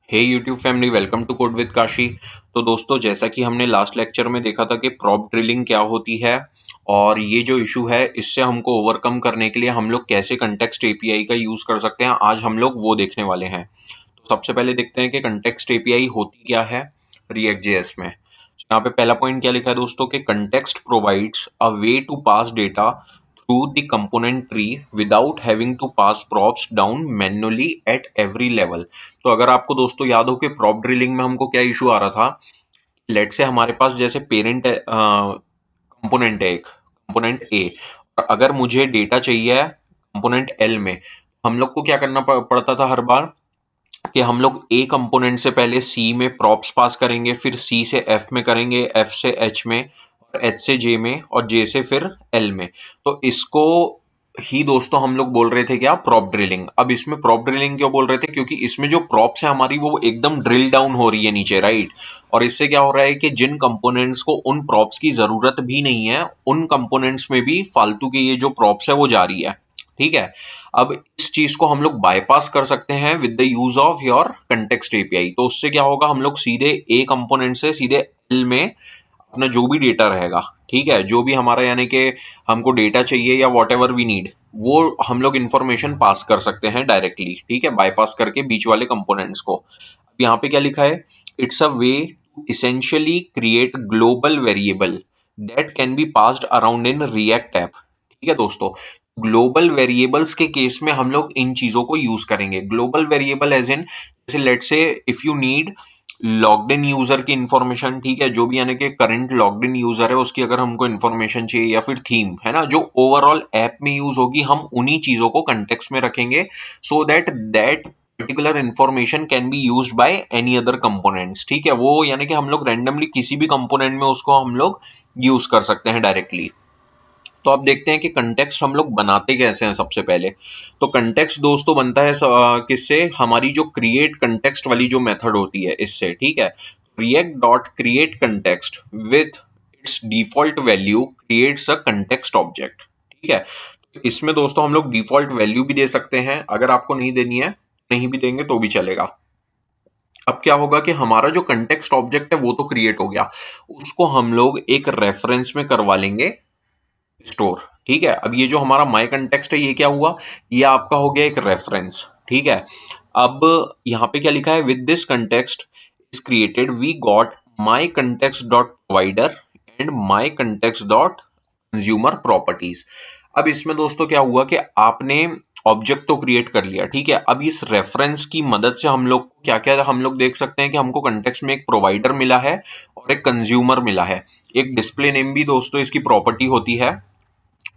Hey YouTube family, welcome to code with Kashi. तो दोस्तों, जैसा कि हमने लास्ट लेक्चर में देखा था कि प्रॉप ड्रिलिंग क्या होती है और ये जो इशू है इससे हमको ओवरकम करने के लिए हम लोग कैसे कंटेक्स्ट एपीआई का यूज़ कर सकते हैं, आज हम लोग वो देखने वाले हैं। तो सबसे पहले देखते हैं कि कंटेक्स्ट एपीआई होती क्या है रिएक्ट जेएस में। यहाँ पे पहला पॉइंट क्या लिखा है दोस्तों कि context provides a way to pass data through the component tree without having to pass props down manually at every level। तो अगर आपको दोस्तों याद हो कि प्रॉप ड्रिलिंग में हमको क्या इशू आ रहा था, लेट से हमारे पास जैसे पेरेंट कंपोनेंट है, एक कंपोनेंट ए, और अगर मुझे डेटा चाहिए कंपोनेंट एल में, हम लोग को क्या करना पड़ता था हर बार कि हम लोग ए कंपोनेंट से पहले सी में प्रॉप्स पास करेंगे, फिर सी से एफ में करेंगे, एफ से एच में, और एच से जे में, और जे से फिर एल में। तो इसको ही दोस्तों हम लोग बोल रहे थे क्या, प्रॉप ड्रिलिंग। अब इसमें प्रॉप ड्रिलिंग क्यों बोल रहे थे, क्योंकि इसमें जो प्रॉप्स है हमारी वो एकदम ड्रिल डाउन हो रही है नीचे, राइट। और इससे क्या हो रहा है कि जिन कंपोनेंट्स को उन प्रॉप्स की जरूरत भी नहीं है, उन कंपोनेंट्स में भी फालतू की ये जो प्रॉप्स है वो जा रही है। ठीक है। अब इस चीज को हम लोग बाईपास कर सकते हैं with the use of your context API. तो उससे क्या होगा, हम लोग सीधे ए कंपोनेंट से सीधे एल में अपना जो भी डेटा रहेगा, ठीक है, जो भी हमारा यानी कि हमको डेटा चाहिए या वॉट एवर वी नीड, वो हम लोग इंफॉर्मेशन पास कर सकते हैं डायरेक्टली, ठीक है, बाईपास करके बीच वाले कंपोनेंट्स को। अब यहाँ पे क्या लिखा है, it's a way to essentially create global variable that can be passed around in React app. ठीक है दोस्तों, ग्लोबल वेरिएबल्स के केस में हम लोग इन चीजों को यूज करेंगे। ग्लोबल वेरिएबल एज इन, जैसे लेट से if you need logged in user की इंफॉर्मेशन, ठीक है, जो भी यानी कि करंट लॉग्ड इन यूजर है उसकी अगर हमको इंफॉर्मेशन चाहिए, या फिर थीम है ना जो ओवरऑल ऐप में यूज होगी, हम उन्हीं चीजों को कंटेक्स्ट में रखेंगे so that that particular information can be used by any other components. ठीक है, वो यानी कि हम लोग रैंडमली किसी भी कंपोनेंट में उसको हम लोग यूज कर सकते हैं डायरेक्टली। तो आप देखते हैं कि कंटेक्स्ट हम लोग बनाते कैसे हैं। सबसे पहले तो कंटेक्स्ट दोस्तों बनता है किससे, हमारी जो क्रिएट कंटेक्स्ट वाली जो मेथड होती है इससे। ठीक है, react dot create context with its default value creates a context object. ठीक है, तो इसमें दोस्तों हम लोग डिफॉल्ट वैल्यू भी दे सकते हैं, अगर आपको नहीं देनी है नहीं भी देंगे तो भी चलेगा। अब क्या होगा कि हमारा जो कंटेक्स्ट ऑब्जेक्ट है वो तो क्रिएट हो गया, उसको हम लोग एक रेफरेंस में करवा लेंगे स्टोर। ठीक है, अब ये जो हमारा माई कंटेक्स्ट है ये क्या हुआ, ये आपका हो गया एक रेफरेंस। ठीक है, अब यहाँ पे क्या लिखा है, with this context is created we got my context dot provider and my context dot consumer properties. अब इसमें दोस्तों क्या हुआ कि आपने ऑब्जेक्ट तो क्रिएट कर लिया, ठीक है, अब इस रेफरेंस की मदद से हम लोग क्या क्या हम लोग देख सकते हैं कि हमको कंटेक्स्ट में एक प्रोवाइडर मिला है और एक कंज्यूमर मिला है। एक डिस्प्ले नेम भी दोस्तों इसकी प्रॉपर्टी होती है,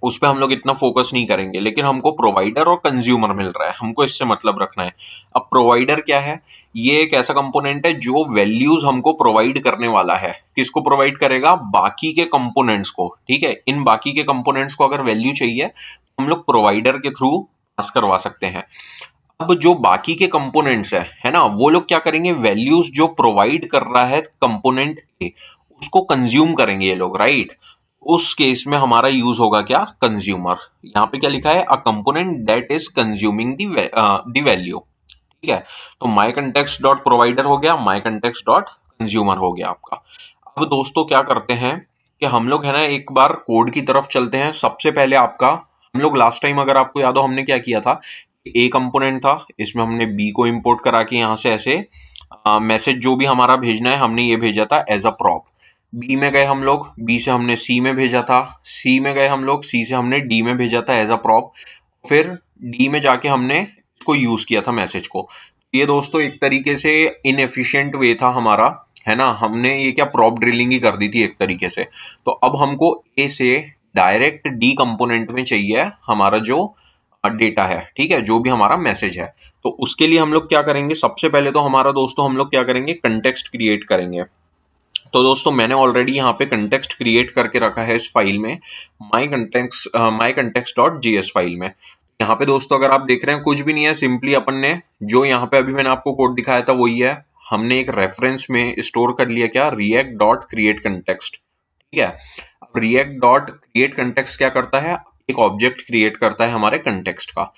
उस पर हम लोग इतना फोकस नहीं करेंगे, लेकिन हमको प्रोवाइडर और कंज्यूमर मिल रहा है, हमको इससे मतलब रखना है। अब प्रोवाइडर क्या है, ये एक ऐसा कंपोनेंट है जो वैल्यूज हमको प्रोवाइड करने वाला है। किसको प्रोवाइड करेगा, बाकी के कंपोनेंट्स को। ठीक है, इन बाकी के कंपोनेंट्स को अगर वैल्यू चाहिए तो हम लोग प्रोवाइडर के थ्रू पास करवा सकते हैं। अब जो बाकी के कंपोनेंट्स है ना, वो लोग क्या करेंगे, वैल्यूज जो प्रोवाइड कर रहा है कंपोनेंट ए उसको कंज्यूम करेंगे ये लोग, राइट। उस केस में हमारा यूज होगा क्या, कंज्यूमर। यहाँ पे क्या लिखा है, a component that is consuming the value. ठीक है, तो माई कंटेक्स्ट डॉट प्रोवाइडर हो गया, माई कंटेक्स्ट डॉट कंज्यूमर हो गया आपका। अब दोस्तों क्या करते हैं कि हम लोग है ना एक बार कोड की तरफ चलते हैं। सबसे पहले आपका, हम लोग लास्ट टाइम अगर आपको याद हो हमने क्या किया था, ए कंपोनेंट था, इसमें हमने बी को इंपोर्ट करा के यहाँ से ऐसे मैसेज जो भी हमारा भेजना है हमने ये भेजा था एज अ प्रॉप। बी में गए हम लोग, बी से हमने सी में भेजा था, सी में गए हम लोग, सी से हमने डी में भेजा था एज अ प्रॉप, फिर डी में जाके हमने इसको यूज किया था मैसेज को। ये दोस्तों एक तरीके से इनएफिशिएंट वे था हमारा, है ना, हमने ये क्या प्रॉप ड्रिलिंग ही कर दी थी एक तरीके से। तो अब हमको ए से डायरेक्ट डी कंपोनेंट में चाहिए हमारा जो डेटा है, ठीक है, जो भी हमारा मैसेज है। तो उसके लिए हम लोग क्या करेंगे, सबसे पहले तो हमारा दोस्तों हम लोग क्या करेंगे, कंटेक्स्ट क्रिएट करेंगे। तो दोस्तों मैंने ऑलरेडी यहाँ पे कंटेक्स्ट क्रिएट करके रखा है इस फाइल में, माई कंटेक्स्ट डॉट जीएस फाइल में। यहाँ पे दोस्तों अगर आप देख रहे हैं कुछ भी नहीं है, सिंपली अपन ने जो यहाँ पे अभी मैंने आपको कोड दिखाया था वही है, हमने एक रेफरेंस में स्टोर कर लिया क्या, रिएक्ट डॉट क्रिएट कंटेक्स्ट। ठीक है, अब रिएक्ट डॉट क्रिएट कंटेक्स्ट क्या करता है, एक ऑब्जेक्ट क्रिएट करता है हमारे कंटेक्स्ट का।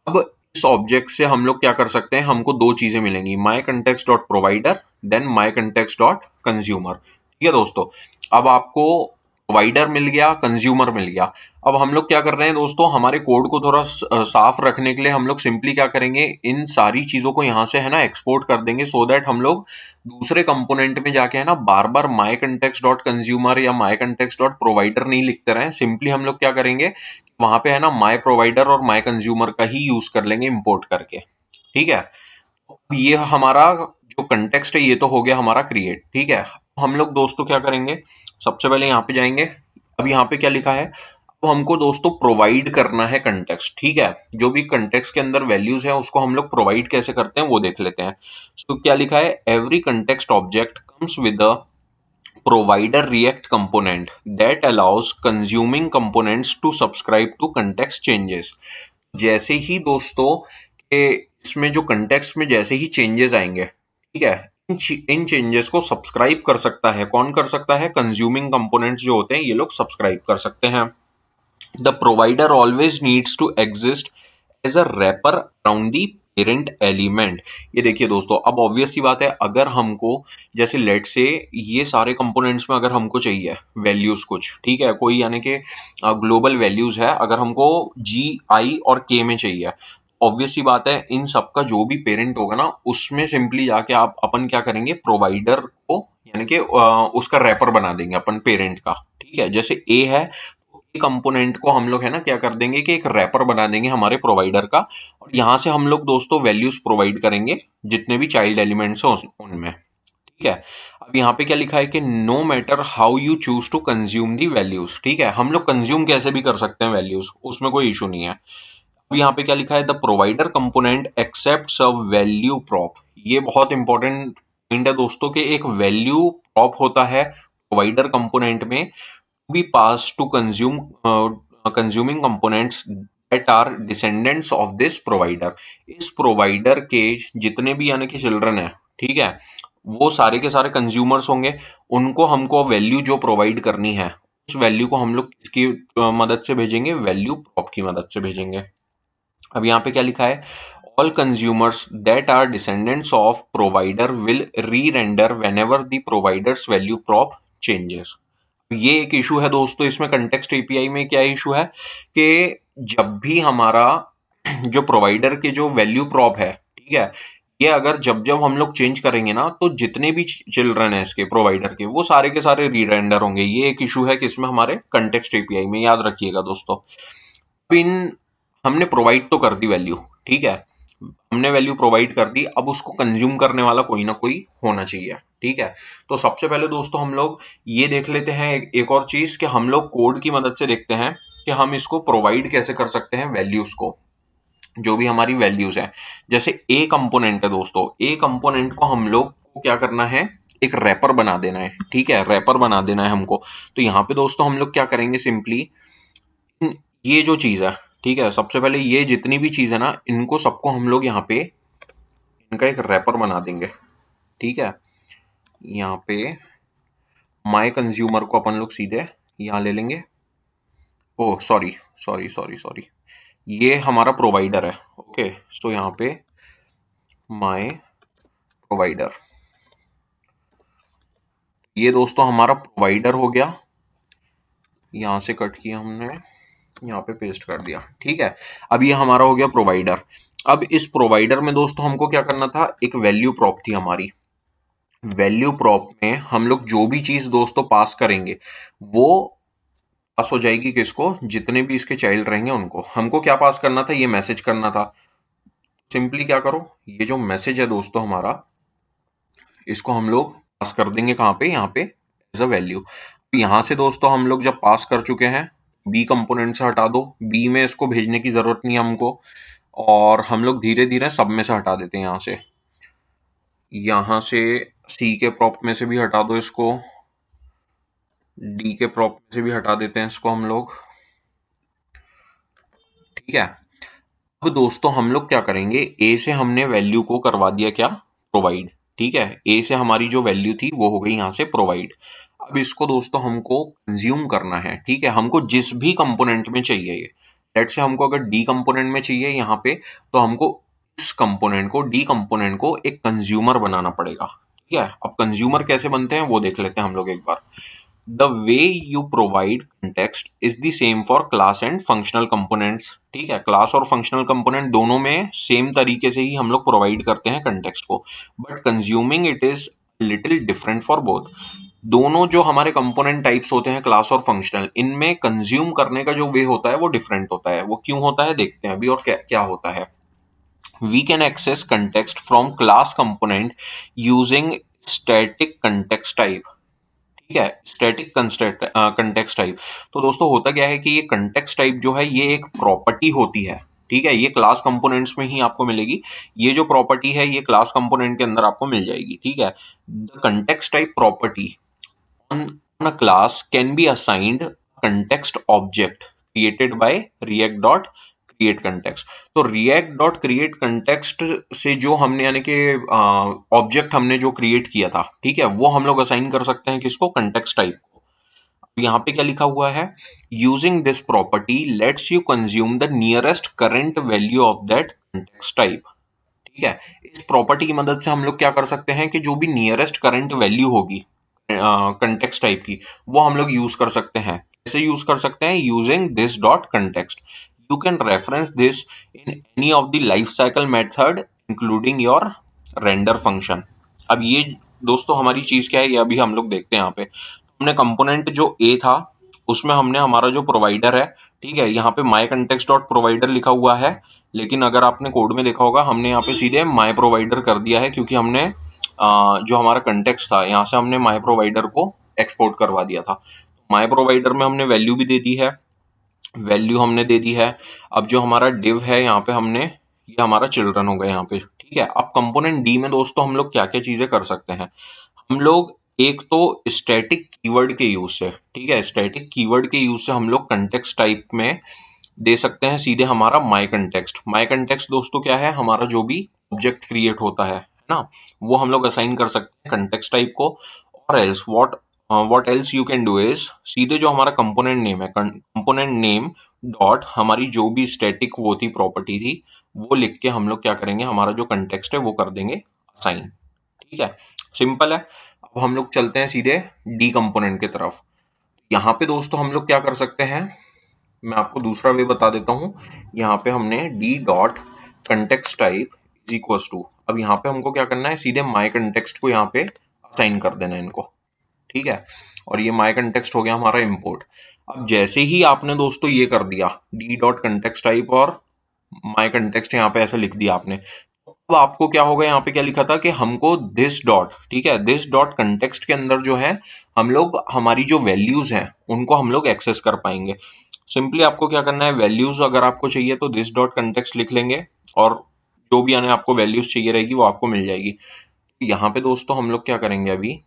अब इस ऑब्जेक्ट से हम लोग क्या कर सकते हैं, हमको दो चीजें मिलेंगी, माई कंटेक्स्ट डॉट प्रोवाइडर देन माई कंटेक्स्ट डॉट कंज्यूमर। ठीक है दोस्तों, अब आपको प्रोवाइडर मिल गया, कंज्यूमर मिल गया। अब हम लोग क्या कर रहे हैं दोस्तों, हमारे कोड को थोड़ा साफ रखने के लिए हम लोग सिंपली क्या करेंगे, इन सारी चीजों को यहाँ से है ना एक्सपोर्ट कर देंगे, सो दैट हम लोग दूसरे कंपोनेंट में जाके है ना बार बार माई कंटेक्स्ट डॉट कंज्यूमर या माई कंटेक्स्ट डॉट प्रोवाइडर नहीं लिखते रहे। सिंपली हम लोग क्या करेंगे, वहां पे है ना माई प्रोवाइडर और माई कंज्यूमर का ही यूज कर लेंगे इंपोर्ट करके। ठीक है, अब ये हमारा जो कंटेक्स्ट है ये तो हो गया हमारा क्रिएट। ठीक है, हम लोग दोस्तों क्या करेंगे, सबसे पहले यहाँ पे जाएंगे। अब यहाँ पे क्या लिखा है, तो हमको दोस्तों प्रोवाइड करना है कंटेक्स्ट। ठीक है, जो भी कंटेक्स्ट के अंदर वैल्यूज है उसको हम लोग प्रोवाइड कैसे करते हैं वो देख लेते हैं। तो क्या लिखा है, every context object comes with a provider react component that allows consuming components to subscribe to context changes। जैसे ही दोस्तों के इसमें जो कंटेक्स्ट में जैसे ही चेंजेस आएंगे, ठीक है, इन चेंजेस को सब्सक्राइब कर सकता है, कौन कर सकता है, कंज्यूमिंग कंपोनेंट्स जो होते हैं ये लोग सब्सक्राइब कर सकते हैं। The provider always needs to exist as a wrapper around the parent element. ये देखिए दोस्तों, अब ऑब्वियस सी बात है, अगर हमको जैसे लेट से ये सारे कंपोनेंट्स में अगर हमको चाहिए वैल्यूज कुछ, ठीक है, कोई यानी कि ग्लोबल वैल्यूज है, अगर हमको जी आई और के में चाहिए, ऑब्वियस सी बात है इन सबका जो भी पेरेंट होगा ना उसमें सिंपली जाके आप अपन क्या करेंगे, प्रोवाइडर को यानी कि उसका रैपर बना देंगे अपन पेरेंट का। ठीक है, जैसे ए है, कंपोनेंट को हम लोग है ना क्या कर देंगे कि एक रैपर बना देंगे हमारे प्रोवाइडर का, और यहां से हम लोग दोस्तों वैल्यूज प्रोवाइड करेंगे जितने भी चाइल्ड एलिमेंट्स हैं उनमें। ठीक है, अब यहाँ पे क्या लिखा है कि no matter how you choose to consume the values. ठीक है, हम लोग कंज्यूम कैसे भी कर सकते हैं वैल्यूज, उसमें कोई इशू नहीं है। अब यहाँ पे क्या लिखा है, the provider component accepts a value prop. ये बहुत इंपॉर्टेंट पॉइंट है दोस्तों कि एक वैल्यू प्रॉप होता है प्रोवाइडर कंपोनेंट में, we pass to consuming components that are descendants of this provider। इस प्रोवाइडर के जितने भी यानी कि चिल्ड्रन है, ठीक है, वो सारे के सारे कंज्यूमर्स होंगे, उनको हमको वैल्यू जो प्रोवाइड करनी है उस वैल्यू को हम लोग किसकी मदद से भेजेंगे, वैल्यू प्रॉप की मदद से भेजेंगे। अब यहाँ पे क्या लिखा है, all consumers that are descendants of provider will re-render whenever the provider's value prop changes। ये एक इशू है दोस्तों, इसमें कंटेक्स्ट एपीआई में क्या इशू है कि जब भी हमारा जो प्रोवाइडर के जो वैल्यू प्रॉप है, ठीक है, ये अगर जब जब हम लोग चेंज करेंगे ना तो जितने भी चिल्ड्रन है इसके प्रोवाइडर के वो सारे के सारे रीरेंडर होंगे। ये एक इशू है कि इसमें हमारे कंटेक्स्ट एपीआई में, याद रखिएगा दोस्तों। पिन हमने प्रोवाइड तो कर दी वैल्यू, ठीक है, हमने वैल्यू प्रोवाइड कर दी, अब उसको कंज्यूम करने वाला कोई ना कोई होना चाहिए। ठीक है, तो सबसे पहले दोस्तों हम लोग ये देख लेते हैं एक और चीज कि हम लोग कोड की मदद से देखते हैं कि हम इसको प्रोवाइड कैसे कर सकते हैं वैल्यूज को, जो भी हमारी वैल्यूज है। जैसे ए कंपोनेंट है दोस्तों, ए कंपोनेंट को हम लोग को क्या करना है, एक रैपर बना देना है। ठीक है, रैपर बना देना है हमको। तो यहाँ पे दोस्तों हम लोग क्या करेंगे, सिंपली ये जो चीज है, ठीक है, सबसे पहले ये जितनी भी चीज है ना इनको सबको हम लोग यहाँ पे इनका एक रैपर बना देंगे। ठीक है, यहाँ पे माई कंज्यूमर को अपन लोग सीधे यहाँ ले लेंगे। Oh sorry sorry sorry sorry, ये हमारा प्रोवाइडर है। ओके, तो यहाँ पे माई प्रोवाइडर, ये दोस्तों हमारा प्रोवाइडर हो गया, यहाँ से कट किया हमने, यहाँ पे पेस्ट कर दिया। ठीक है, अब ये हमारा हो गया प्रोवाइडर। अब इस प्रोवाइडर में दोस्तों हमको क्या करना था, एक वैल्यू प्रॉप थी हमारी। वैल्यू प्रॉप में हम लोग जो भी चीज दोस्तों पास करेंगे वो पास हो जाएगी किसको, जितने भी इसके चाइल्ड रहेंगे उनको। हमको क्या पास करना था, ये मैसेज करना था। सिंपली क्या करो, ये जो मैसेज है दोस्तों हमारा, इसको हम लोग पास कर देंगे कहाँ पे, यहाँ पे एज अ वैल्यू। यहाँ से दोस्तों हम लोग जब पास कर चुके हैं, बी कंपोनेंट से हटा दो, बी में इसको भेजने की जरूरत नहीं है हमको, और हम लोग धीरे धीरे सब में से हटा देते हैं। यहाँ से सी के प्रॉप में से भी हटा दो इसको, डी के प्रॉप में से भी हटा देते हैं इसको हम लोग। ठीक है, अब दोस्तों हम लोग क्या करेंगे, ए से हमने वैल्यू को करवा दिया क्या, प्रोवाइड। ठीक है, ए से हमारी जो वैल्यू थी वो हो गई यहाँ से प्रोवाइड। अब इसको दोस्तों हमको कंज्यूम करना है। ठीक है, हमको जिस भी कंपोनेंट में चाहिए ये, लेट्स से हमको अगर डी कंपोनेंट में चाहिए यहाँ पे, तो हमको इस कंपोनेंट को, डी कंपोनेंट को एक कंज्यूमर बनाना पड़ेगा। ठीक है, अब कंज्यूमर कैसे बनते हैं वो देख लेते हैं हम लोग एक बार। The way you provide context is the same for class and functional components. ठीक है, क्लास और फंक्शनल कंपोनेंट दोनों में सेम तरीके से ही हम लोग प्रोवाइड करते हैं कंटेक्स्ट को, but consuming it is little different for both. दोनों जो हमारे कंपोनेंट टाइप्स होते हैं क्लास और फंक्शनल, इनमें कंज्यूम करने का जो वे होता है वो डिफरेंट होता है। वो क्यों होता है देखते हैं अभी, और क्या क्या होता है। We can access context from class component using static context type। ठीक है, स्टैटिक कंटेक्स्ट टाइप। तो दोस्तों होता क्या है कि ये कंटेक्स्ट टाइप जो है ये एक प्रॉपर्टी होती है। ठीक है, ये क्लास कंपोनेंट्स में ही आपको मिलेगी। ये जो प्रॉपर्टी है ये क्लास कंपोनेंट के अंदर आपको मिल जाएगी। ठीक है, the context type property on a class can be assigned context object created by react dot create context। तो react dot create context से जो हमने यानी कि ऑब्जेक्ट हमने जो क्रिएट किया था, ठीक है, वो हम लोग असाइन कर सकते हैं किसको, कंटेक्स्ट टाइप को। यहाँ पे क्या लिखा हुआ है, using this property let's you consume the nearest current value of that context type. ठीक है, इस प्रॉपर्टी की मदद से हम लोग क्या कर सकते हैं कि जो भी नियरेस्ट करंट वैल्यू होगी कंटेक्स्ट टाइप की, वो हम लोग यूज कर सकते हैं। कैसे यूज कर सकते हैं, using this dot context you can reference this in any of the life cycle method including your render function. अब ये दोस्तों हमारी चीज क्या है, ये अभी हम लोग देखते हैं। यहाँ पे हमने कंपोनेंट जो ए था उसमें हमने हमारा जो प्रोवाइडर है, ठीक है, यहाँ पे माई कंटेक्स्ट डॉट प्रोवाइडर लिखा हुआ है, लेकिन अगर आपने कोड में देखा होगा हमने यहाँ पे सीधे माई प्रोवाइडर कर दिया है, क्योंकि हमने जो हमारा कंटेक्स्ट था यहाँ से हमने माई प्रोवाइडर को एक्सपोर्ट करवा दिया था। माई प्रोवाइडर में हमने वैल्यू भी दे दी है, वैल्यू हमने दे दी है। अब जो हमारा डिव है यहाँ पे हमने, ये हमारा चिल्ड्रन हो गया यहाँ पे। ठीक है, अब कंपोनेंट डी में दोस्तों हम लोग क्या क्या चीजें कर सकते हैं। हम लोग एक तो स्टैटिक कीवर्ड के यूज से, ठीक है, स्टैटिक कीवर्ड के यूज से हम लोग कंटेक्स्ट टाइप में दे सकते हैं सीधे हमारा माई कंटेक्स्ट। माई कंटेक्स्ट दोस्तों क्या है, हमारा जो भी ऑब्जेक्ट क्रिएट होता है ना, वो हम लोग असाइन कर सकते हैं कंटेक्स्ट टाइप को। और else what else you can do is, सीधे जो हमारा कंपोनेंट नेम है, कंपोनेंट नेम डॉट हमारी जो भी स्टैटिक वो थी प्रॉपर्टी थी, वो लिख के हम लोग क्या करेंगे, हमारा जो कंटेक्स्ट है वो कर देंगे असाइन। ठीक है, सिंपल है। अब हम लोग चलते हैं सीधे डी कंपोनेंट की तरफ। यहाँ पे दोस्तों हम लोग क्या कर सकते हैं, मैं आपको दूसरा वे बता देता हूँ। यहाँ पे हमने D dot context type is equals to, अब यहाँ पे हमको क्या करना है, सीधे माई कंटेक्स्ट को यहाँ पे असाइन कर देना है इनको। ठीक है, और ये माई कंटेक्स्ट हो गया हमारा इंपोर्ट। अब जैसे ही आपने दोस्तों ये कर दिया डी डॉट कंटेक्स्ट टाइप और माई कंटेक्स्ट यहाँ पे ऐसे लिख दिया आपने, अब आपको क्या होगा, यहाँ पे क्या लिखा था कि हमको दिस डॉट, ठीक है, दिस डॉट कंटेक्स्ट के अंदर जो है हम लोग हमारी जो वैल्यूज हैं उनको हम लोग एक्सेस कर पाएंगे। सिंपली आपको क्या करना है, वैल्यूज अगर आपको चाहिए तो दिस डॉट कंटेक्स्ट लिख लेंगे, और जो भी यानी आपको वैल्यूज चाहिए रहेगी वो आपको मिल जाएगी। यहाँ पे दोस्तों हम लोग क्या करेंगे, अभी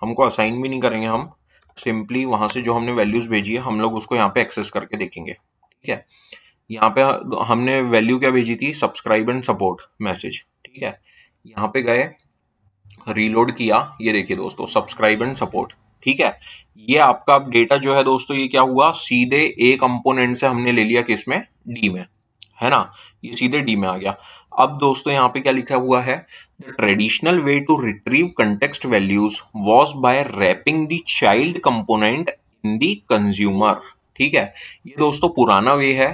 हमको असाइन भी नहीं करेंगे, हम सिंपली वहां से जो हमने वैल्यूज भेजी है हम लोग उसको यहाँ पे एक्सेस करके देखेंगे। ठीक है, यहाँ पे हमने वैल्यू क्या भेजी थी, सब्सक्राइब एंड सपोर्ट मैसेज। ठीक है, यहाँ पे गए, रीलोड किया, ये देखिए दोस्तों सब्सक्राइब एंड सपोर्ट। ठीक है, ये आपका डेटा जो है दोस्तों ये क्या हुआ, सीधे ए कंपोनेंट से हमने ले लिया किस में, डी में, है ना, ये सीधे डी में आ गया। अब दोस्तों यहाँ पे क्या लिखा हुआ है, the traditional way to retrieve context values was by wrapping the child component in the consumer. ठीक है, ये दोस्तों पुराना वे है,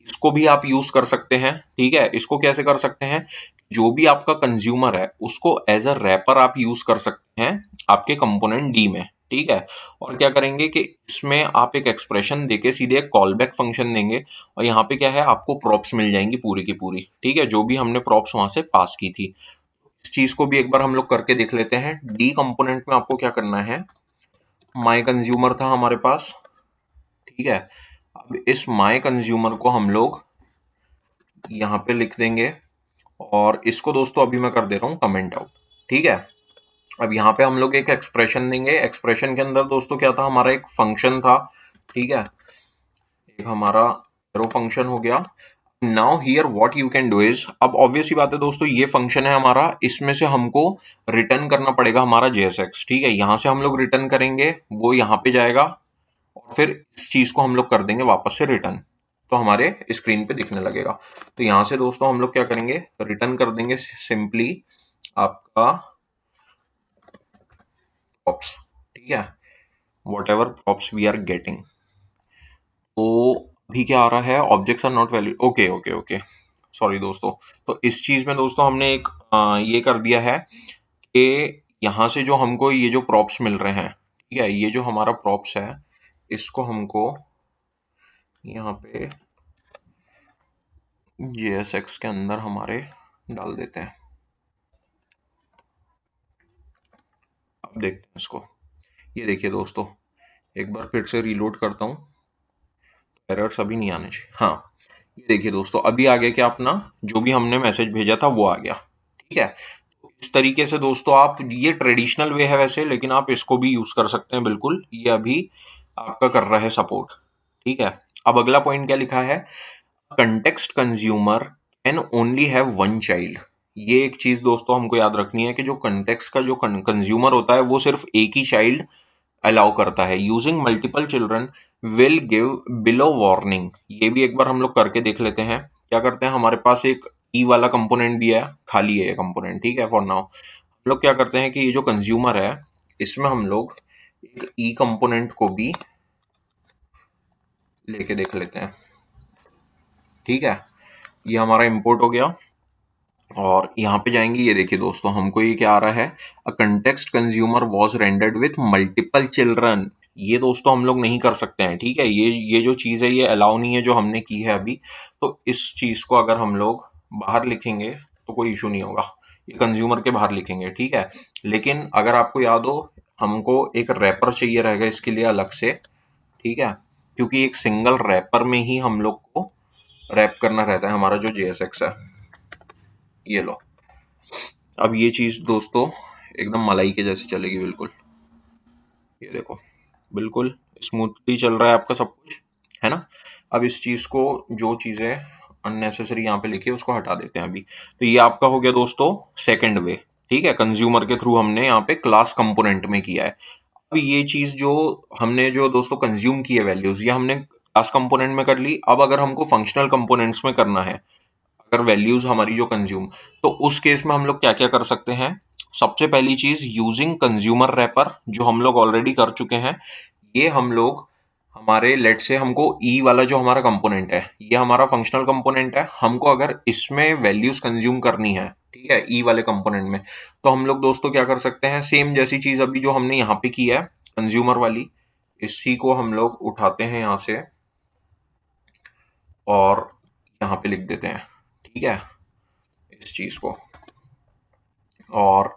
इसको भी आप यूज कर सकते हैं। ठीक है, इसको कैसे कर सकते हैं, जो भी आपका कंज्यूमर है उसको एज अ रैपर आप यूज कर सकते हैं आपके कंपोनेंट डी में। ठीक है, और क्या करेंगे कि इसमें आप एक एक्सप्रेशन देके सीधे एक कॉल बैक फंक्शन देंगे, और यहाँ पे क्या है, आपको प्रॉप्स मिल जाएंगी पूरी की पूरी। ठीक है, जो भी हमने प्रॉप्स वहां से पास की थी, इस चीज को भी एक बार हम लोग करके देख लेते हैं। डी कंपोनेंट में आपको क्या करना है, माई कंज्यूमर था हमारे पास। ठीक है, अब इस माई कंज्यूमर को हम लोग यहाँ पे लिख देंगे, और इसको दोस्तों अभी मैं कर दे रहा हूँ कमेंट आउट। ठीक है, अब यहाँ पे हम लोग एक एक्सप्रेशन देंगे। एक्सप्रेशन के अंदर दोस्तों क्या था, हमारा एक फंक्शन था। ठीक है, एक हमारा एरो फंक्शन हो गया। Now here what you can do is, अब ऑब्वियस ही बात है दोस्तों, ये फंक्शन है हमारा, इसमें से हमको रिटर्न करना पड़ेगा हमारा JSX। ठीक है, यहाँ से हम लोग रिटर्न करेंगे, वो यहाँ पे जाएगा, और फिर इस चीज को हम लोग कर देंगे वापस से रिटर्न। तो हमारे स्क्रीन पे दिखने लगेगा। तो यहाँ से दोस्तों हम लोग क्या करेंगे, रिटर्न कर देंगे सिंपली आपका प्रॉप्स, ठीक है, whatever props we are getting. तो अभी क्या आ रहा है, objects are not valid, okay okay okay, sorry दोस्तों। तो इस चीज में दोस्तों हमने एक ये कर दिया है कि यहाँ से जो हमको ये जो प्रॉप्स मिल रहे हैं, ठीक है, ये जो हमारा प्रॉप्स है इसको हमको यहाँ पे JSX के अंदर हमारे डाल देते हैं। अब देखते हैं इसको, ये देखिए दोस्तों, एक बार फिर से रीलोड करता हूँ, एरर्स अभी नहीं आने चाहिए। हाँ, ये देखिए दोस्तों, अभी आ गया क्या, अपना जो भी हमने मैसेज भेजा था वो आ गया, ठीक है। तो इस तरीके से दोस्तों आप, ये ट्रेडिशनल वे है वैसे, लेकिन आप इसको भी यूज कर सकते हैं बिल्कुल, ये अभी आपका कर रहा है सपोर्ट, ठीक है। अब अगला पॉइंट क्या लिखा है, context consumer can only have one child. ये एक चीज दोस्तों हमको याद रखनी है कि जो कंटेक्स्ट का जो कंज्यूमर होता है वो सिर्फ एक ही चाइल्ड अलाउ करता है। Using multiple children will give below warning. ये भी एक बार हम लोग करके देख लेते हैं। क्या करते हैं, हमारे पास एक ई वाला कंपोनेंट भी है, खाली है ये कंपोनेंट, ठीक है, फॉर नाउ। हम लोग क्या करते हैं कि ये जो कंज्यूमर है इसमें हम लोग एक ई कंपोनेंट को भी लेके देख लेते हैं, ठीक है। ये हमारा इंपोर्ट हो गया और यहाँ पे जाएंगे, ये देखिए दोस्तों हमको ये क्या आ रहा है, uh context consumer was rendered with multiple children. ये दोस्तों हम लोग नहीं कर सकते हैं, ठीक है, ये जो चीज है ये अलाउ नहीं है जो हमने की है अभी। तो इस चीज को अगर हम लोग बाहर लिखेंगे तो कोई इशू नहीं होगा, ये कंज्यूमर के बाहर लिखेंगे, ठीक है। लेकिन अगर आपको याद हो, हमको एक रैपर चाहिए रहेगा इसके लिए अलग से, ठीक है, क्योंकि एक सिंगल रैपर में ही हम लोग को रैप करना रहता है हमारा जो JSX है। ये लो, अब ये चीज दोस्तों एकदम मलाई के जैसे चलेगी बिल्कुल, ये देखो बिल्कुल स्मूथली चल रहा है आपका सब कुछ, है ना। अब इस चीज को, जो चीजें अननेसेसरी यहाँ पे लिखी है उसको हटा देते हैं अभी। तो ये आपका हो गया दोस्तों सेकंड वे, ठीक है, कंज्यूमर के थ्रू हमने यहाँ पे क्लास कंपोनेंट में किया है। अब ये चीज जो हमने जो दोस्तों कंज्यूम की है वैल्यूज, ये हमने क्लास कंपोनेंट में कर ली। अब अगर हमको फंक्शनल कंपोनेंट्स में करना है, अगर वैल्यूज हमारी जो कंज्यूम, तो उस केस में हम लोग क्या क्या कर सकते हैं। सबसे पहली चीज, यूजिंग कंज्यूमर रैपर, जो हम लोग ऑलरेडी कर चुके हैं। ये हम लोग हमारे लेट से हमको ई वाला जो हमारा कंपोनेंट है, ये हमारा फंक्शनल कंपोनेंट है, हमको अगर इसमें वैल्यूज कंज्यूम करनी है, ठीक है, ई वाले कंपोनेंट में, तो हम लोग दोस्तों क्या कर सकते हैं, सेम जैसी चीज अभी जो हमने यहाँ पे की है कंज्यूमर वाली, इसी को हम लोग उठाते हैं यहाँ से और यहाँ पे लिख देते हैं, ठीक है, इस चीज को। और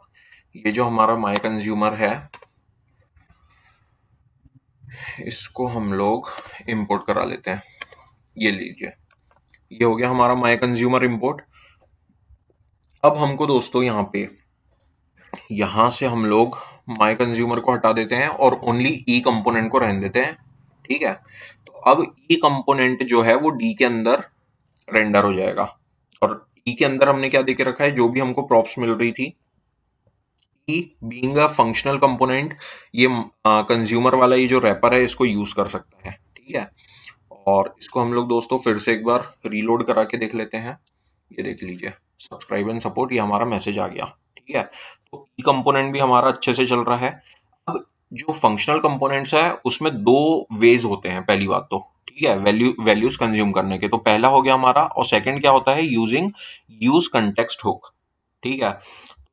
ये जो हमारा माई कंज्यूमर है इसको हम लोग इंपोर्ट करा लेते हैं, ये लीजिए, ये हो गया हमारा माई कंज्यूमर इंपोर्ट। अब हमको दोस्तों यहाँ से हम लोग माई कंज्यूमर को हटा देते हैं और ओनली ई कंपोनेंट को रहने देते हैं, ठीक है। तो अब ई कंपोनेंट जो है वो डी के अंदर रेंडर हो जाएगा। और ई के अंदर हमने क्या देके रखा है, जो भी हमको प्रॉप्स मिल रही थी, ई बीइंग अ फंक्शनल कंपोनेंट, ये कंज्यूमर वाला ये जो रैपर है इसको यूज कर सकता है, ठीक है। और इसको हम लोग दोस्तों फिर से एक बार रीलोड करा के देख लेते हैं। ये देख लीजिए, सब्सक्राइब एंड सपोर्ट, ये हमारा मैसेज आ गया, ठीक है। तो ई कंपोनेंट भी हमारा अच्छे से चल रहा है। अब जो फंक्शनल कंपोनेंट्स है उसमें दो वेज होते हैं, पहली बात तो, ठीक है, वैल्यूज कंज्यूम करने के। तो पहला हो गया हमारा, और सेकंड क्या होता है, यूज कंटेक्स्ट हुक, ठीक है।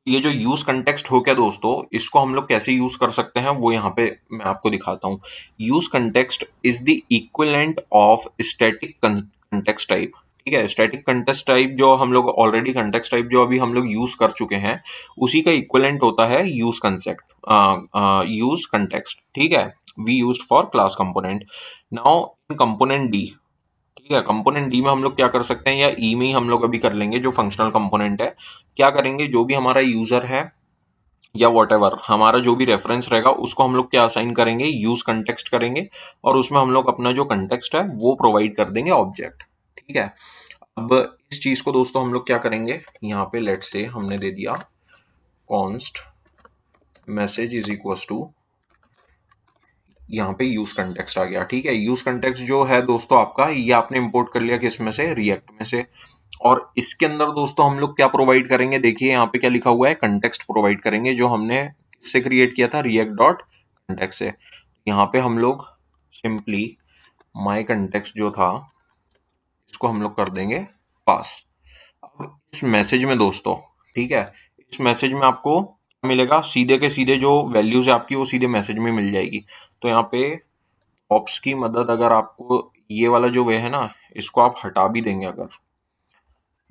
ये जो यूज कंटेक्स्ट हो गया दोस्तों, इसको हम लोग कैसे यूज कर सकते हैं वो यहाँ पे मैं आपको दिखाता हूँ। Use context is the equivalent of static context type, ठीक है। स्टैटिक कंटेक्स्ट टाइप जो हम लोग ऑलरेडी, कंटेक्स्ट टाइप जो अभी हम लोग यूज कर चुके हैं, उसी का इक्विवेलेंट होता है यूज कंसेप्ट, यूज कंटेक्स्ट, ठीक है। We used for class component. Now in component D, ठीक है, कंपोनेंट डी में हम लोग क्या कर सकते हैं, या ई में ही हम लोग अभी कर लेंगे, जो फंक्शनल कंपोनेंट है। क्या करेंगे, जो भी हमारा यूजर है या वॉटेवर हमारा जो भी रेफरेंस रहेगा उसको हम लोग क्या असाइन करेंगे, यूज कंटेक्स्ट करेंगे, और उसमें हम लोग अपना जो कंटेक्स्ट है वो प्रोवाइड कर देंगे ऑब्जेक्ट, ठीक है। अब इस चीज को दोस्तों हम लोग क्या करेंगे, यहाँ पे लेट से हमने दे दिया const message is equal to यहाँ पे यूज कंटेक्स्ट आ गया। ठीक है, यूज कंटेक्स्ट जो है दोस्तों आपका, ये आपने इंपोर्ट कर लिया किस में से, रिएक्ट में से। और इसके अंदर दोस्तों हम लोग क्या प्रोवाइड करेंगे, देखिए यहाँ पे क्या लिखा हुआ है, कंटेक्स्ट प्रोवाइड करेंगे, जो हमने किससे क्रिएट किया था, रिएक्ट डॉट कंटेक्स्ट से। यहाँ पे हम लोग सिंपली माई कंटेक्स्ट जो था इसको हम लोग कर देंगे पास। अब इस मैसेज में दोस्तों, ठीक है, इस मैसेज में आपको मिलेगा, सीधे के सीधे जो वैल्यूज है आपकी वो सीधे मैसेज में मिल जाएगी। तो यहाँ पे ऑप्स की मदद, अगर आपको ये वाला जो वे है ना, इसको आप हटा भी देंगे, अगर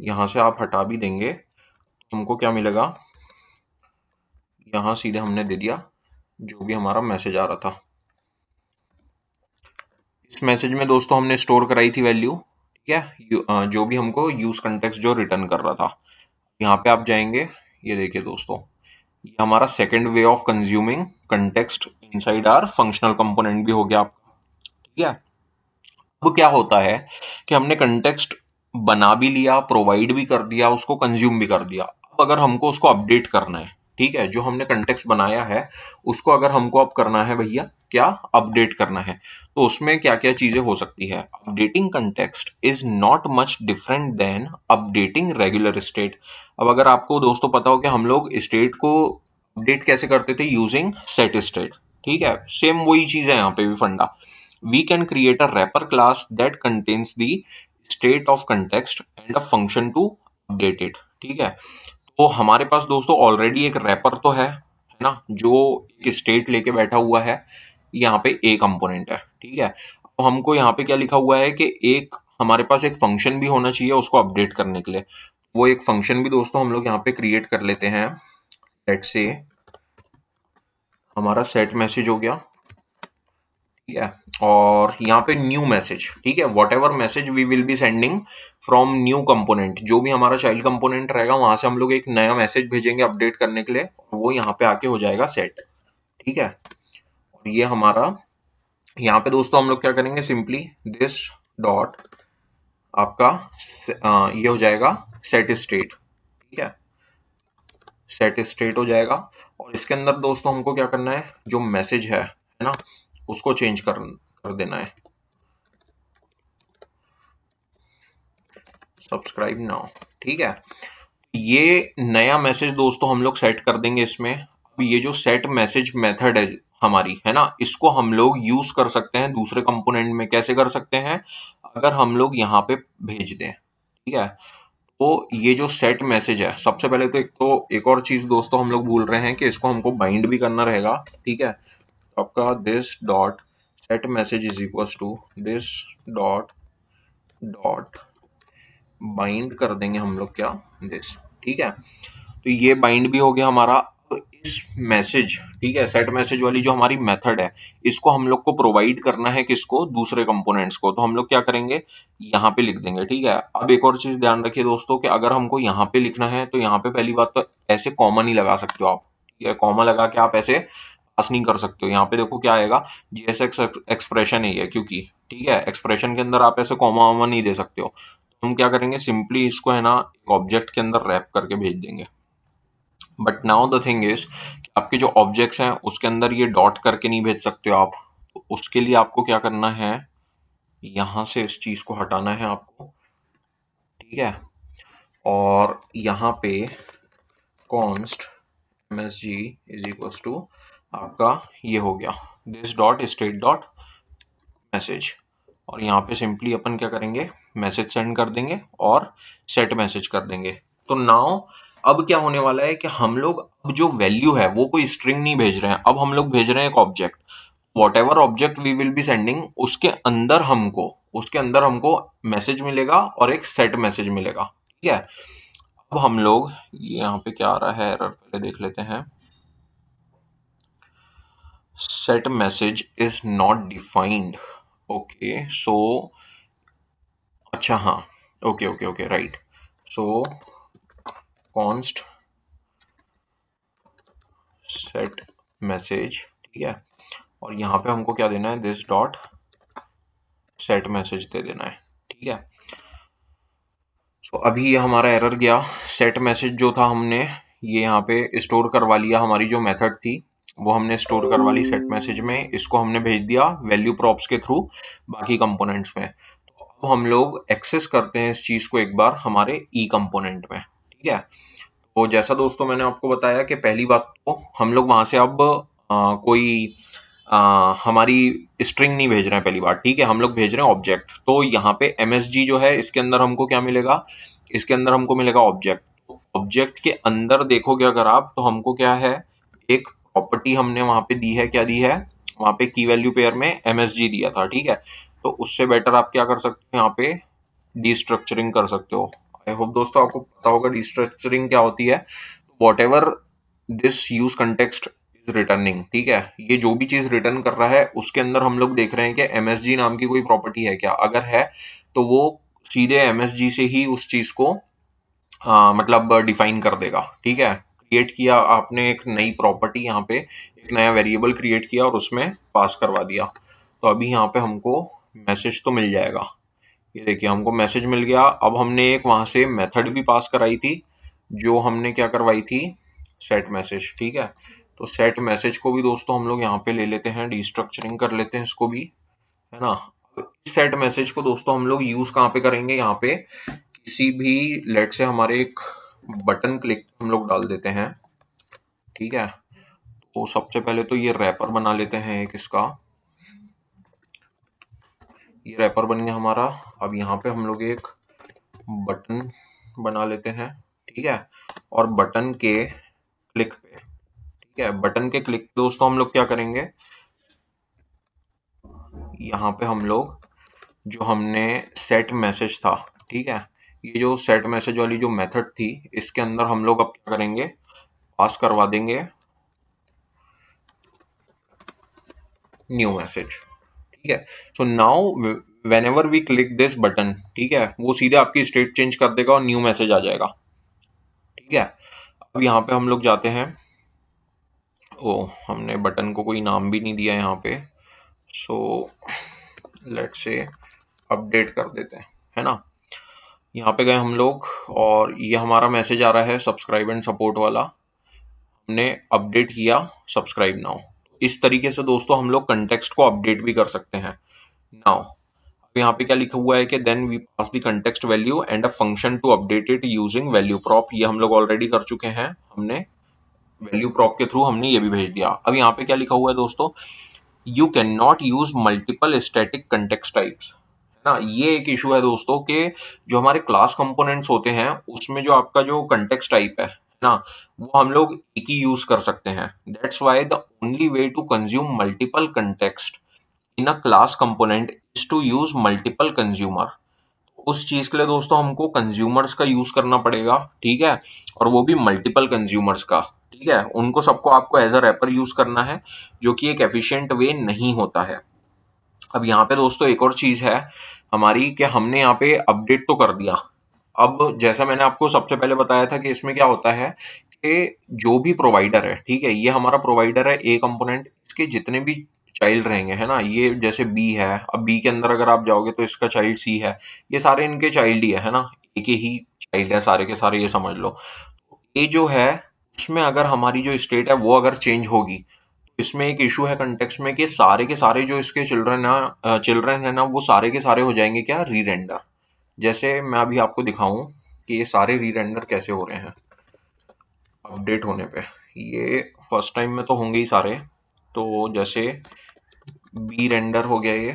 यहाँ से आप हटा भी देंगे तो हमको क्या मिलेगा, यहाँ सीधे हमने दे दिया जो भी हमारा मैसेज आ रहा था। इस मैसेज में दोस्तों हमने स्टोर कराई थी वैल्यू, ठीक है, जो भी हमको यूज कंटेक्स्ट जो रिटर्न कर रहा था। यहाँ पे आप जाएंगे, ये देखिए दोस्तों, ये हमारा second way of consuming context inside our functional component भी हो गया आपका। ठीक है, अब क्या होता है कि हमने कंटेक्स्ट बना भी लिया, प्रोवाइड भी कर दिया, उसको कंज्यूम भी कर दिया। अब अगर हमको उसको अपडेट करना है, ठीक है, जो हमने कंटेक्स्ट बनाया है उसको अगर हमको अब करना है भैया, क्या अपडेट करना है, तो उसमें क्या क्या चीजें हो सकती है। Updating context is not much different than updating regular state. अब अगर आपको दोस्तों पता हो कि हम लोग स्टेट को अपडेट कैसे करते थे, यूजिंग सेट स्टेट। ठीक है, सेम वही चीज है यहाँ पे भी फंडा। We can create a wrapper class that contains the state of context and a function to update it। ठीक है, तो हमारे पास दोस्तों ऑलरेडी एक रैपर तो है ना, जो एक स्टेट लेके बैठा हुआ है, यहाँ पे ए कंपोनेंट है। ठीक है, तो हमको यहाँ पे क्या लिखा हुआ है कि एक हमारे पास एक फंक्शन भी होना चाहिए उसको अपडेट करने के लिए। वो एक फंक्शन भी दोस्तों हम लोग यहाँ पे क्रिएट कर लेते हैं। लेट्स से हमारा सेट मैसेज हो गया, ठीक है, और यहाँ पे न्यू मैसेज। ठीक है, whatever message we will be sending from new component, जो भी हमारा चाइल्ड कंपोनेंट रहेगा वहां से हम लोग एक नया मैसेज भेजेंगे अपडेट करने के लिए, वो यहाँ पे आके हो जाएगा सेट। ठीक है, और ये हमारा यहाँ पे दोस्तों हम लोग क्या करेंगे, सिंपली दिस डॉट आपका ये हो जाएगा सेट स्टेट। ठीक है, सेट स्टेट हो जाएगा, और इसके अंदर दोस्तों हमको क्या करना है, जो मैसेज है ना, उसको चेंज कर देना है, सब्सक्राइब नाउ। ठीक है, ये नया मैसेज दोस्तों हम लोग सेट कर देंगे इसमें। अब ये जो सेट मैसेज मेथड है हमारी, है ना, इसको हम लोग यूज कर सकते हैं दूसरे कंपोनेंट में। कैसे कर सकते हैं, अगर हम लोग यहाँ पे भेज दें। ठीक है, तो ये जो सेट मैसेज है, सबसे पहले तो एक और चीज दोस्तों हम लोग भूल रहे हैं कि इसको हमको बाइंड भी करना रहेगा। ठीक है, तो आपका this dot set message is equal to this dot dot bind कर देंगे हम लोग क्या, दिस। ठीक है, तो ये बाइंड भी हो गया हमारा। तो इस मैसेज, ठीक है, सेट मैसेज वाली जो हमारी मेथड है, इसको हम लोग को प्रोवाइड करना है किसको, दूसरे कंपोनेंट्स को। तो हम लोग क्या करेंगे, यहाँ पे लिख देंगे। ठीक है, अब एक और चीज ध्यान रखिए दोस्तों कि अगर हमको यहाँ पे लिखना है तो यहाँ पे पहली बात तो ऐसे कॉमन ही लगा सकते हो आप। ठीक है, कॉमा लगा के आप ऐसे पास नहीं कर सकते हो। यहाँ पे देखो क्या आएगा, जीएसएक्स एक्सप्रेशन ही है, क्योंकि ठीक है, एक्सप्रेशन के अंदर आप ऐसे कॉमा वॉमा नहीं दे सकते हो। हम क्या करेंगे, सिंपली इसको है ना एक ऑब्जेक्ट के अंदर रैप करके भेज देंगे। But now the thing is, आपके जो ऑब्जेक्ट्स हैं उसके अंदर ये डॉट करके नहीं भेज सकते हो आप। तो उसके लिए आपको क्या करना है, यहाँ से इस चीज को हटाना है आपको। ठीक है, और यहाँ पे const msg is equals to आपका ये हो गया this dot state dot message, और यहाँ पे सिंपली अपन क्या करेंगे, मैसेज सेंड कर देंगे और सेट मैसेज कर देंगे। तो नाउ अब क्या होने वाला है कि हम लोग अब जो वैल्यू है वो कोई स्ट्रिंग नहीं भेज रहे हैं, अब हम लोग भेज रहे हैं एक object. Whatever object we will be sending, उसके अंदर हमको मैसेज मिलेगा और एक सेट मैसेज मिलेगा। ठीक है, अब हम लोग यहाँ पे क्या आ रहा है एरर, पहले देख लेते हैं। Set message is not defined. Okay, so अच्छा हाँ, okay okay okay right, so const set message. ठीक है, और यहाँ पे हमको क्या देना है, दिस डॉट सेट मैसेज दे देना है। ठीक है, तो अभी ये हमारा एरर गया। सेट मैसेज जो था हमने ये यहाँ पे स्टोर करवा लिया, हमारी जो मेथड थी वो हमने स्टोर करवा ली सेट मैसेज में, इसको हमने भेज दिया वैल्यू प्रॉप्स के थ्रू बाकी कंपोनेंट्स में। तो अब हम लोग एक्सेस करते हैं इस चीज को एक बार हमारे ई कंपोनेंट में, ठीक है। तो जैसा दोस्तों मैंने आपको बताया कि पहली बात तो हम लोग वहां से अब कोई हमारी स्ट्रिंग नहीं भेज रहे हैं पहली बात, ठीक है, हम लोग भेज रहे हैं ऑब्जेक्ट। तो यहाँ पे MSG जो है इसके अंदर हमको क्या मिलेगा, इसके अंदर हमको मिलेगा ऑब्जेक्ट। ऑब्जेक्ट के अंदर देखोगे अगर आप, तो हमको क्या है, एक प्रॉपर्टी हमने वहां पे दी है, क्या दी है, वहां पे की वैल्यू पेयर में MSG दिया था, ठीक है। तो उससे बेटर आप क्या कर सकते हो, यहाँ पे डिस्ट्रक्चरिंग कर सकते हो। आई होप दोस्तों आपको पता होगा डिस्ट्रक्चरिंग क्या होती है। What ever this use context is returning, ठीक है, ये जो भी चीज रिटर्न कर रहा है उसके अंदर हम लोग देख रहे हैं कि MSG नाम की कोई प्रॉपर्टी है क्या, अगर है तो वो सीधे MSG से ही उस चीज को मतलब डिफाइन कर देगा, ठीक है। क्रिएट किया आपने एक नई प्रॉपर्टी, यहाँ पे एक नया वेरिएबल क्रिएट किया और उसमें पास करवा दिया। तो अभी यहाँ पे हमको मैसेज तो मिल जाएगा, ये देखिए हमको मैसेज मिल गया। अब हमने एक वहां से मेथड भी पास कराई थी, जो हमने क्या करवाई थी, सेट मैसेज, ठीक है। तो सेट मैसेज को भी दोस्तों हम लोग यहाँ पे ले लेते हैं, डिस्ट्रक्चरिंग कर लेते हैं इसको भी, है ना। इस सेट मैसेज को दोस्तों हम लोग यूज कहाँ पे करेंगे, यहाँ पे किसी भी लेट से हमारे एक बटन क्लिक हम लोग डाल देते हैं, ठीक है। तो सबसे पहले तो ये रैपर बना लेते हैं एक इसका, ये रैपर बन गया हमारा। अब यहाँ पे हम लोग एक बटन बना लेते हैं, ठीक है। और बटन के क्लिक पे, ठीक है, बटन के क्लिक दोस्तों हम लोग क्या करेंगे, यहाँ पे हम लोग जो हमने सेट मैसेज था, ठीक है, ये जो सेट मैसेज वाली जो मेथड थी, इसके अंदर हम लोग अब क्या करेंगे, पास करवा देंगे न्यू मैसेज, ठीक है। So now whenever we click this button, ठीक है, वो सीधे आपकी स्टेट चेंज कर देगा और न्यू मैसेज आ जाएगा, ठीक है। अब यहाँ पे हम लोग जाते हैं, ओ हमने बटन को कोई नाम भी नहीं दिया यहाँ पे, सो लेट्स से अपडेट कर देते हैं, है ना। यहाँ पे गए हम लोग और ये हमारा मैसेज आ रहा है सब्सक्राइब एंड सपोर्ट वाला, हमने अपडेट किया सब्सक्राइब नाउ। इस तरीके से दोस्तों हम लोग कंटेक्स्ट को अपडेट भी कर सकते हैं। नाउ यहाँ पे क्या लिखा हुआ है कि then we pass the context value and a function to update it using value prop, ये हम लोग ऑलरेडी कर चुके हैं, हमने वैल्यू प्रॉप के थ्रू हमने ये भी भेज दिया। अब यहाँ पे क्या लिखा हुआ है दोस्तों, you can not use multiple static context types, है ना। ये एक इशू है दोस्तों के जो हमारे क्लास कंपोनेंट्स होते हैं उसमें जो आपका जो कंटेक्स्ट टाइप है ना, वो हम लोग एक ही यूज कर सकते हैं। That's why the only way to consume multiple context in a class component is to use multiple consumer. उस चीज के लिए दोस्तों हमको कंज्यूमर्स का यूज करना पड़ेगा, ठीक है, और वो भी मल्टीपल कंज्यूमर्स का, ठीक है। उनको सबको आपको एज अ रैपर यूज करना है, जो कि एक एफिशिएंट वे नहीं होता है। अब यहाँ पे दोस्तों एक और चीज है हमारी कि हमने यहाँ पे अपडेट तो कर दिया। अब जैसा मैंने आपको सबसे पहले बताया था कि इसमें क्या होता है कि जो भी प्रोवाइडर है, ठीक है, ये हमारा प्रोवाइडर है ए कंपोनेंट, इसके जितने भी चाइल्ड रहेंगे, है ना, ये जैसे बी है, अब बी के अंदर अगर आप जाओगे तो इसका चाइल्ड सी है, ये सारे इनके चाइल्ड ही है ना, एक ही चाइल्ड है सारे के सारे, ये समझ लो। ये जो है उसमें अगर हमारी जो स्टेट है वो अगर चेंज होगी, इसमें एक इशू है कंटेक्स्ट में कि सारे के सारे जो इसके चिल्ड्रन है ना, वो सारे के सारे हो जाएंगे क्या, री रेंडर। जैसे मैं अभी आपको दिखाऊं कि ये सारे री रेंडर कैसे हो रहे हैं अपडेट होने पे। ये फर्स्ट टाइम में तो होंगे ही सारे, तो जैसे बी रेंडर हो गया ये,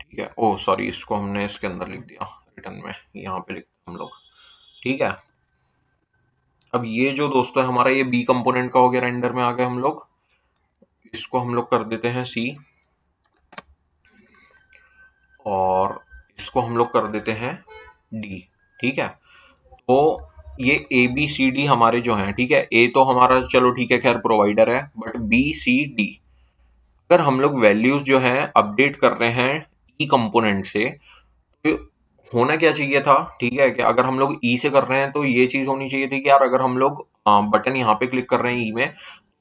ठीक है, ओ सॉरी इसको हमने इसके अंदर लिख दिया रिटर्न में, यहाँ पे लिख हम लोग, ठीक है। अब ये जो दोस्तों है हमारा, ये बी कंपोनेंट का हो गया, रेंडर में आ गए हम लोग, इसको हम लोग कर देते हैं सी, और इसको हम लोग कर देते हैं डी, ठीक है। तो ये ए बी सी डी हमारे जो हैं, ठीक है, ए तो हमारा चलो ठीक है खैर प्रोवाइडर है, बट बी सी डी अगर हम लोग वैल्यूज जो हैं अपडेट कर रहे हैं ई कंपोनेंट से, तो होना क्या चाहिए था, ठीक है, कि अगर हम लोग ई से कर रहे हैं तो ये चीज होनी चाहिए थी कि यार अगर हम लोग बटन यहाँ पे क्लिक कर रहे हैं ई में,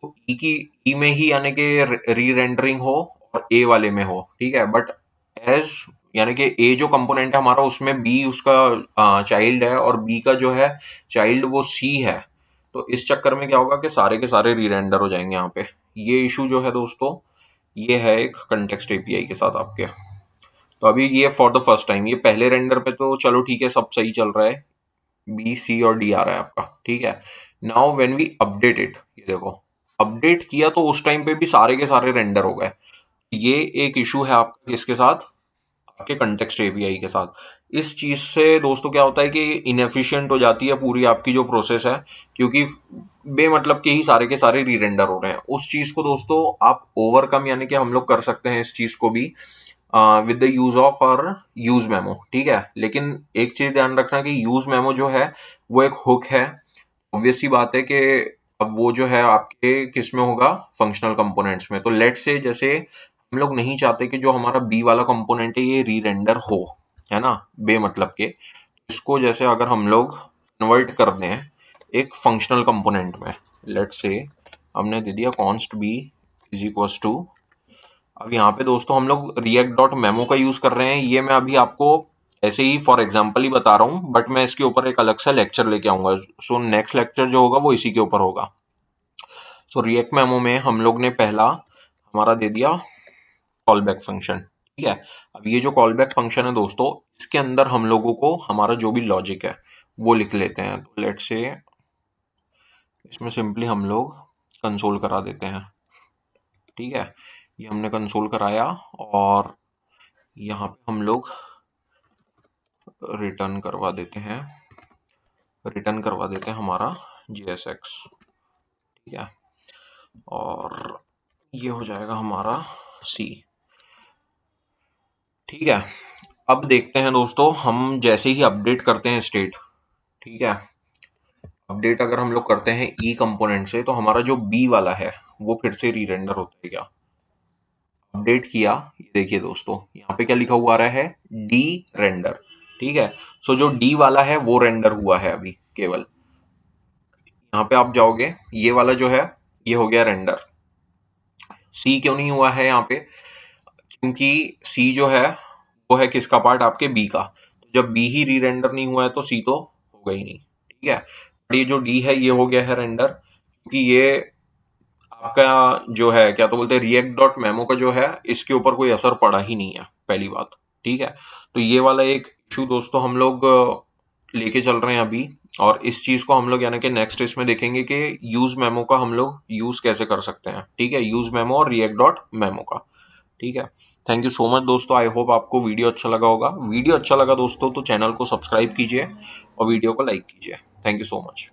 तो ई की ई में ही यानी कि री रेंडरिंग हो और ए वाले में हो, ठीक है। बट एज यानी कि ए जो कंपोनेंट है हमारा उसमें बी उसका चाइल्ड है और बी का जो है चाइल्ड वो सी है, तो इस चक्कर में क्या होगा कि सारे के सारे री रेंडर हो जाएंगे यहाँ पे। ये इशू जो है दोस्तों, ये है एक कंटेक्स्ट एपीआई के साथ आपके। तो अभी ये फॉर द फर्स्ट टाइम, ये पहले रेंडर पे तो चलो ठीक है, सब सही चल रहा है, बी सी और डी आ रहा है आपका, ठीक है। Now when we update it, ये देखो अपडेट किया तो उस टाइम पे भी सारे के सारे रेंडर हो गए। ये एक इशू है आपका किसके साथ, आपके कंटेक्स्ट एपीआई के साथ। इस चीज से दोस्तों क्या होता है कि इनएफिशिएंट हो जाती है पूरी आपकी जो प्रोसेस है, क्योंकि बेमतलब के ही सारे के सारे री रेंडर हो रहे हैं। उस चीज को दोस्तों आप ओवरकम यानी कि हम लोग कर सकते हैं इस चीज को भी विद द यूज ऑफ और यूज मेमो, ठीक है। लेकिन एक चीज ध्यान रखना कि यूज मेमो जो है वो एक हुक है। ऑब्वियस सी बात है कि अब वो जो है आपके किस में होगा, फंक्शनल कंपोनेंट्स में। तो लेट से जैसे हम लोग नहीं चाहते कि जो हमारा बी वाला कंपोनेंट है ये री रेंडर हो, है ना, बेमतलब के। इसको जैसे अगर हम लोग कन्वर्ट कर दें एक फंक्शनल कंपोनेंट में, लेट से हमने दे दिया const B is equals to, अब यहाँ पे दोस्तों हम लोग रिएक्ट डॉट मेमो का यूज कर रहे हैं। ये मैं अभी आपको ऐसे ही फॉर एग्जांपल ही बता रहा हूँ, बट मैं इसके ऊपर एक अलग सा लेक्चर लेके आऊंगा। सो नेक्स्ट लेक्चर जो होगा वो इसी के ऊपर होगा। सो रिएक्ट मेमो में हम लोग ने पहला हमारा दे दिया कॉल बैक फंक्शन, ठीक है। अब ये जो कॉल बैक फंक्शन है दोस्तों, इसके अंदर हम लोगों को हमारा जो भी लॉजिक है वो लिख लेते हैं। तो लेट से इसमें सिंपली हम लोग कंसोल करा देते हैं, ठीक है। ये हमने कंसोल कराया और यहाँ पे हम लोग रिटर्न करवा देते हैं, रिटर्न करवा देते हैं हमारा JSX, ठीक है। और ये हो जाएगा हमारा C, ठीक है। अब देखते हैं दोस्तों, हम जैसे ही अपडेट करते हैं स्टेट, ठीक है, अपडेट अगर हम लोग करते हैं ई कंपोनेंट से, तो हमारा जो बी वाला है वो फिर से री रेंडर होता है क्या। अपडेट किया, ये देखिए दोस्तों यहाँ पे क्या लिखा हुआ आ रहा है, डी रेंडर, ठीक है। सो जो डी वाला है वो रेंडर हुआ है अभी केवल। यहाँ पे आप जाओगे, ये वाला जो है ये हो गया रेंडर। सी क्यों नहीं हुआ है यहाँ पे, क्योंकि सी जो है वो है किसका पार्ट, आपके बी का। तो जब बी ही री रेंडर नहीं हुआ है तो सी तो होगा ही नहीं, ठीक है। और ये जो डी है ये हो गया है रेंडर, क्योंकि ये आपका जो है क्या तो बोलते हैं रिएक्ट डॉट मेमो का जो है इसके ऊपर कोई असर पड़ा ही नहीं है, पहली बात, ठीक है। तो ये वाला एक इशू दोस्तों हम लोग लेके चल रहे हैं अभी, और इस चीज को हम लोग यानी कि नेक्स्ट इसमें देखेंगे कि यूज मेमो का हम लोग यूज कैसे कर सकते हैं, ठीक है, यूज मेमो और रिएक्ट डॉट मेमो का, ठीक है। थैंक यू सो मच दोस्तों, आई होप आपको वीडियो अच्छा लगा होगा। वीडियो अच्छा लगा दोस्तों तो चैनल को सब्सक्राइब कीजिए और वीडियो को लाइक कीजिए। Thank you so much.